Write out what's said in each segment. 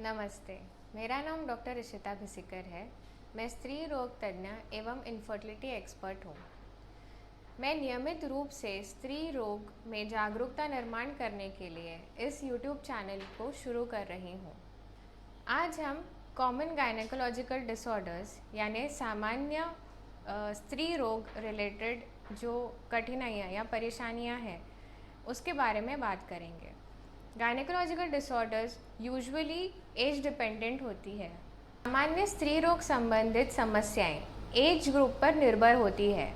नमस्ते, मेरा नाम डॉक्टर इशिता भिसिकर है। मैं स्त्री रोग तज्ञ एवं इनफर्टिलिटी एक्सपर्ट हूँ। मैं नियमित रूप से स्त्री रोग में जागरूकता निर्माण करने के लिए इस YouTube चैनल को शुरू कर रही हूँ। आज हम कॉमन गायनेकोलॉजिकल डिसऑर्डर्स यानी सामान्य स्त्री रोग रिलेटेड जो कठिनाइयाँ या परेशानियाँ हैं उसके बारे में बात करेंगे। Gynaecological disorders usually age dependent होती है। सामान्य स्त्री रोग संबंधित समस्याएं एज ग्रुप पर निर्भर होती है।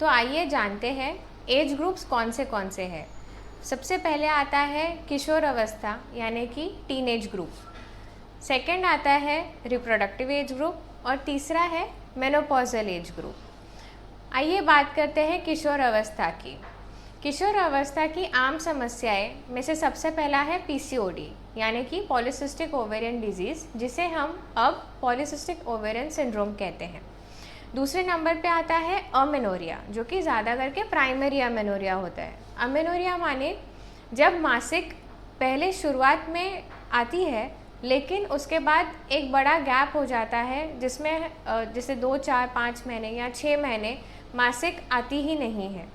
तो आइए जानते हैं एज ग्रुप्स कौन से हैं। सबसे पहले आता है किशोर अवस्था यानी कि टीनेज ग्रुप, सेकंड आता है रिप्रोडक्टिव एज ग्रुप और तीसरा है मेनोपॉजल एज ग्रुप। आइए बात करते हैं किशोर अवस्था की। किशोर अवस्था की आम समस्याएं में से सबसे पहला है पीसीओडी यानी कि पॉलीसिस्टिक ओवेरियन डिजीज़, जिसे हम अब पॉलीसिस्टिक ओवेरियन सिंड्रोम कहते हैं। दूसरे नंबर पे आता है अमेनोरिया, जो कि ज़्यादा करके प्राइमरी अमेनोरिया होता है। अमेनोरिया माने जब मासिक पहले शुरुआत में आती है लेकिन उसके बाद एक बड़ा गैप हो जाता है जिसमें जैसे 2, 4, 5 महीने या 6 महीने मासिक आती ही नहीं है।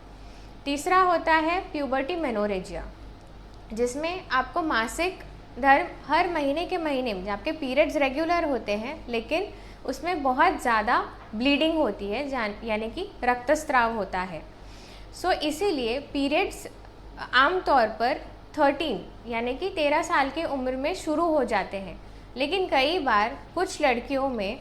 तीसरा होता है प्यूबर्टी मेनोरेजिया, जिसमें आपको मासिक धर्म हर महीने के महीने में आपके पीरियड्स रेगुलर होते हैं लेकिन उसमें बहुत ज़्यादा ब्लीडिंग होती है यानी कि रक्तस्राव होता है। इसीलिए पीरियड्स आमतौर पर 13 यानी कि 13 साल की उम्र में शुरू हो जाते हैं, लेकिन कई बार कुछ लड़कियों में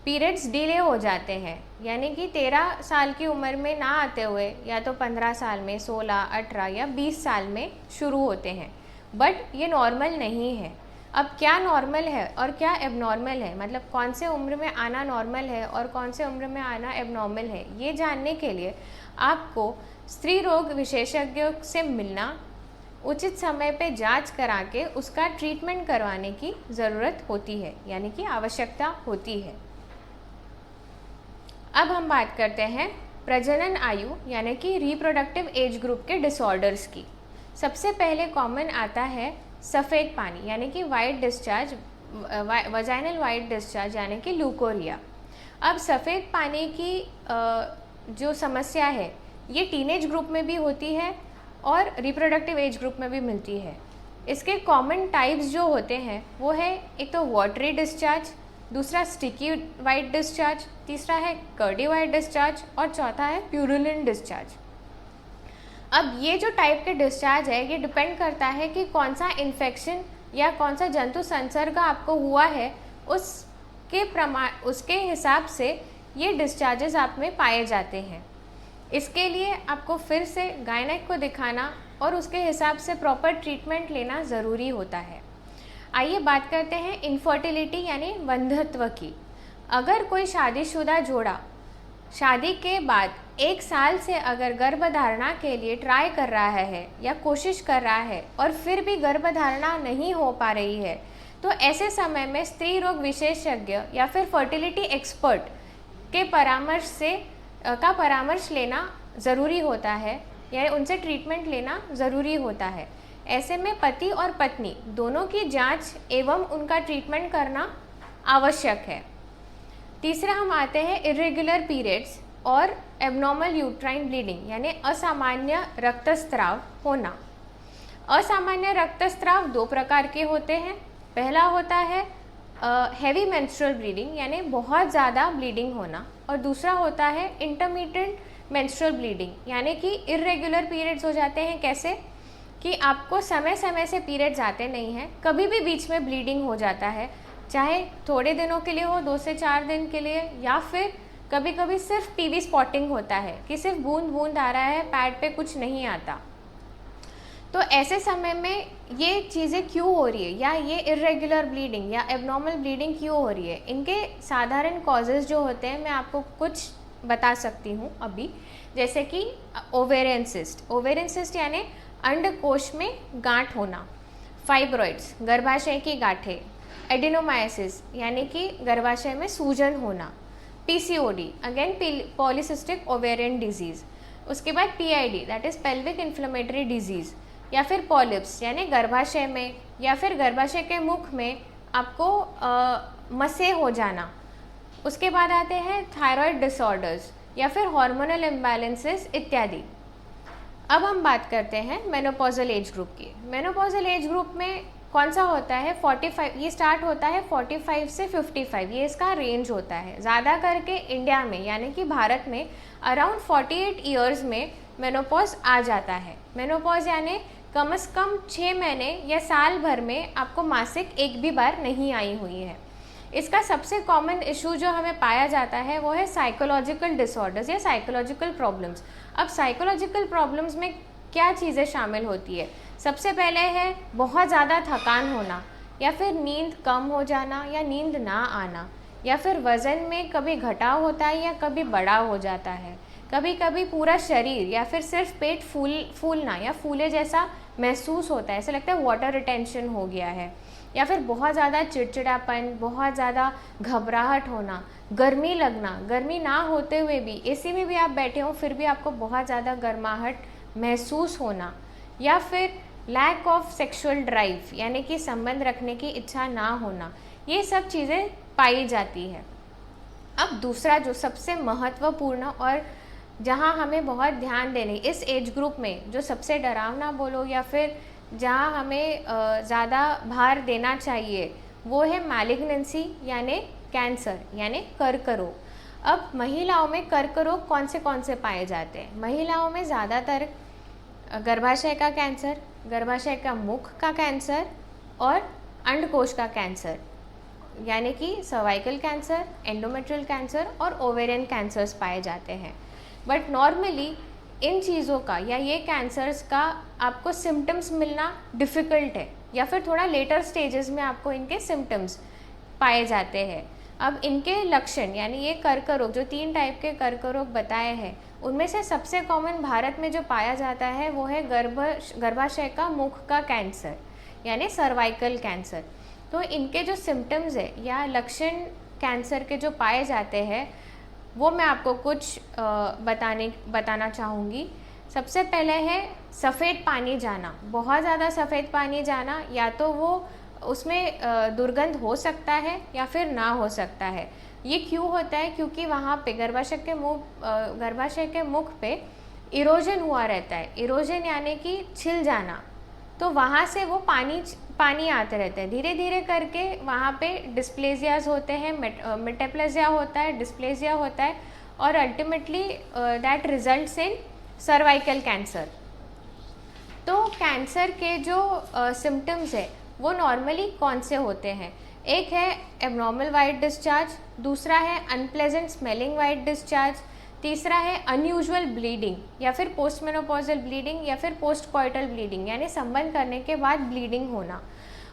पीरियड्स डिले हो जाते हैं, यानी कि 13 साल की उम्र में ना आते हुए या तो 15 साल में, 16, 18 या 20 साल में शुरू होते हैं। बट ये नॉर्मल नहीं है। अब क्या नॉर्मल है और क्या एबनॉर्मल है, मतलब कौन से उम्र में आना नॉर्मल है और कौन से उम्र में आना एबनॉर्मल है, ये जानने के लिए आपको स्त्री रोग विशेषज्ञों से मिलना, उचित समय पे जांच करा के उसका ट्रीटमेंट करवाने की ज़रूरत होती है, यानी कि आवश्यकता होती है। अब हम बात करते हैं प्रजनन आयु यानी कि रिप्रोडक्टिव एज ग्रुप के डिसऑर्डर्स की। सबसे पहले कॉमन आता है सफ़ेद पानी यानी कि white discharge, vaginal white discharge यानी कि ल्यूकोरिया। अब सफ़ेद पानी की जो समस्या है ये टीनेज ग्रुप में भी होती है और रिप्रोडक्टिव एज ग्रुप में भी मिलती है। इसके कॉमन टाइप्स जो होते हैं वो है एक तो वाटरी डिस्चार्ज, दूसरा स्टिकी वाइट डिस्चार्ज, तीसरा है कर्डी वाइट डिस्चार्ज और चौथा है प्यूरुलेंट डिस्चार्ज। अब ये जो टाइप के डिस्चार्ज है ये डिपेंड करता है कि कौन सा इन्फेक्शन या कौन सा जंतु संसर्ग आपको हुआ है, उसके हिसाब से ये डिस्चार्जेस आप में पाए जाते हैं। इसके लिए आपको फिर से गायनेक को दिखाना और उसके हिसाब से प्रॉपर ट्रीटमेंट लेना ज़रूरी होता है। आइए बात करते हैं इनफर्टिलिटी यानी वंध्यत्व की। अगर कोई शादीशुदा जोड़ा शादी के बाद 1 साल से अगर गर्भधारणा के लिए ट्राई कर रहा है या कोशिश कर रहा है और फिर भी गर्भधारणा नहीं हो पा रही है, तो ऐसे समय में स्त्री रोग विशेषज्ञ या फिर फर्टिलिटी एक्सपर्ट के परामर्श लेना ज़रूरी होता है, यानी उनसे ट्रीटमेंट लेना ज़रूरी होता है। ऐसे में पति और पत्नी दोनों की जांच एवं उनका ट्रीटमेंट करना आवश्यक है। तीसरा हम आते हैं इरेगुलर पीरियड्स और एबनॉर्मल यूट्राइन ब्लीडिंग यानी असामान्य रक्तस्राव होना। असामान्य रक्तस्राव 2 प्रकार के होते हैं। पहला होता है हैवी मेंस्ट्रुअल ब्लीडिंग यानी बहुत ज़्यादा ब्लीडिंग होना, और दूसरा होता है इंटरमिटेंट मेंस्ट्रुअल ब्लीडिंग यानी कि इरेगुलर पीरियड्स हो जाते हैं। कैसे कि आपको समय समय से पीरियड्स आते नहीं हैं, कभी भी बीच में ब्लीडिंग हो जाता है, चाहे थोड़े दिनों के लिए हो, 2 से 4 दिन के लिए, या फिर कभी कभी सिर्फ पीवी स्पॉटिंग होता है कि सिर्फ बूंद बूंद आ रहा है, पैड पे कुछ नहीं आता। तो ऐसे समय में ये चीज़ें क्यों हो रही है या ये इरेगुलर ब्लीडिंग या एबनॉर्मल ब्लीडिंग क्यों हो रही है, इनके साधारण कॉजेज़ जो होते हैं मैं आपको कुछ बता सकती हूँ अभी। जैसे कि ओवेरियन सिस्ट यानी अंडकोश में गांठ होना, फाइब्रॉइड्स गर्भाशय की गांठें, एडिनोमाइसिस यानी कि गर्भाशय में सूजन होना, PCOD again polycystic ovarian disease, उसके बाद PID that is pelvic inflammatory disease, या फिर पॉलिप्स यानी गर्भाशय में या फिर गर्भाशय के मुख में आपको मसे हो जाना। उसके बाद आते हैं थायराइड डिसऑर्डर्स या फिर हार्मोनल इम्बैलेंसेस इत्यादि। अब हम बात करते हैं मेनोपॉजल एज ग्रुप की। मेनोपॉजल एज ग्रुप में कौन सा होता है 45, ये स्टार्ट होता है 45 से 55, ये इसका रेंज होता है। ज़्यादा करके इंडिया में यानी कि भारत में अराउंड 48 ईयर्स में मेनोपॉज आ जाता है। मेनोपॉज यानी कम से कम 6 महीने या साल भर में आपको मासिक एक भी बार नहीं आई हुई है। इसका सबसे कॉमन इशू जो हमें पाया जाता है वो है साइकोलॉजिकल डिसऑर्डर्स या साइकोलॉजिकल प्रॉब्लम्स। अब साइकोलॉजिकल प्रॉब्लम्स में क्या चीज़ें शामिल होती है? सबसे पहले है बहुत ज़्यादा थकान होना, या फिर नींद कम हो जाना या नींद ना आना, या फिर वज़न में कभी घटाव होता है या कभी बढ़ा हो जाता है। कभी कभी पूरा शरीर या फिर सिर्फ पेट फूलना या फूले जैसा महसूस होता है, ऐसा लगता है वाटर रिटेंशन हो गया है। या फिर बहुत ज़्यादा चिड़चिड़ापन, बहुत ज़्यादा घबराहट होना, गर्मी लगना, गर्मी ना होते हुए भी एसी में भी आप बैठे हो फिर भी आपको बहुत ज़्यादा गर्माहट महसूस होना, या फिर लैक ऑफ सेक्सुअल ड्राइव यानी कि संबंध रखने की इच्छा ना होना, ये सब चीज़ें पाई जाती है। अब दूसरा जो सबसे महत्वपूर्ण और जहाँ हमें बहुत ध्यान देने इस एज ग्रुप में जो सबसे डरावना बोलो या फिर जहाँ हमें ज़्यादा भार देना चाहिए वो है मैलिग्नेंसी यानी कैंसर यानी कर्क रोग। अब महिलाओं में कर्क रोग कौन से पाए जाते हैं? महिलाओं में ज़्यादातर गर्भाशय का कैंसर, गर्भाशय का मुख का कैंसर और अंडकोश का कैंसर यानी कि सर्वाइकल कैंसर, एंडोमेट्रियल कैंसर और ओवेरियन कैंसर्स पाए जाते हैं। बट नॉर्मली इन चीज़ों का या ये कैंसर्स का आपको सिम्टम्स मिलना डिफ़िकल्ट है या फिर थोड़ा लेटर स्टेजेस में आपको इनके सिम्टम्स पाए जाते हैं। अब इनके लक्षण यानी ये कर्क रोग जो 3 टाइप के कर्क रोग बताए हैं उनमें से सबसे कॉमन भारत में जो पाया जाता है वो है गर्भाशय का मुख का कैंसर यानी सर्वाइकल कैंसर। तो इनके जो सिम्टम्स है या लक्षण कैंसर के जो पाए जाते हैं वो मैं आपको कुछ बताना चाहूँगी। सबसे पहले है सफ़ेद पानी जाना, बहुत ज़्यादा सफ़ेद पानी जाना, या तो वो उसमें दुर्गंध हो सकता है या फिर ना हो सकता है। ये क्यों होता है? क्योंकि वहाँ पे गर्भाशय के मुख पे इरोजन हुआ रहता है। इरोजन यानी कि छिल जाना, तो वहाँ से वो पानी आते रहते हैं। धीरे धीरे करके वहाँ पे डिस्प्लेजियाज होते हैं, मेटाप्लेजिया होता है, डिस्प्लेजिया होता है और ultimately that results in cervical cancer. तो कैंसर के जो सिम्टम्स है वो नॉर्मली कौन से होते हैं? एक है एबनॉर्मल वाइट डिस्चार्ज, दूसरा है अनप्लेजेंट स्मेलिंग वाइट डिस्चार्ज, तीसरा है अनयूजुअल ब्लीडिंग या फिर पोस्ट मेनोपॉजल ब्लीडिंग या फिर पोस्ट कॉइटल ब्लीडिंग यानी संबंध करने के बाद ब्लीडिंग होना।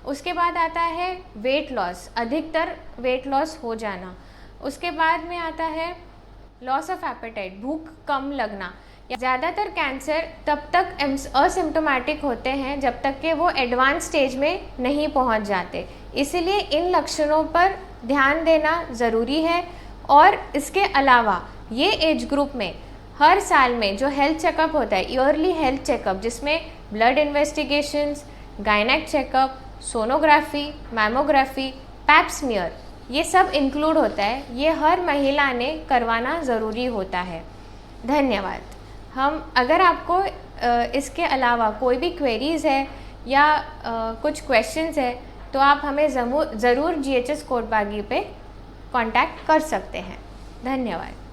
उसके बाद आता है वेट लॉस, अधिकतर वेट लॉस हो जाना। उसके बाद में आता है लॉस ऑफ एपेटाइट, भूख कम लगना। ज़्यादातर कैंसर तब तक असिम्टोमेटिक होते हैं जब तक कि वो एडवांस स्टेज में नहीं पहुंच जाते, इसीलिए इन लक्षणों पर ध्यान देना ज़रूरी है। और इसके अलावा ये एज ग्रुप में हर साल में जो हेल्थ चेकअप होता है, ईयरली हेल्थ चेकअप, जिसमें ब्लड इन्वेस्टिगेशंस, गायनेक checkup, sonography, mammography, pap smear, ये सब इंक्लूड होता है। ये हर महिला ने करवाना ज़रूरी होता है। धन्यवाद। अगर आपको इसके अलावा कोई भी क्वेरीज़ है या कुछ क्वेश्चंस है तो आप हमें ज़रूर GHS कोटबागी पे कांटेक्ट कर सकते हैं। धन्यवाद।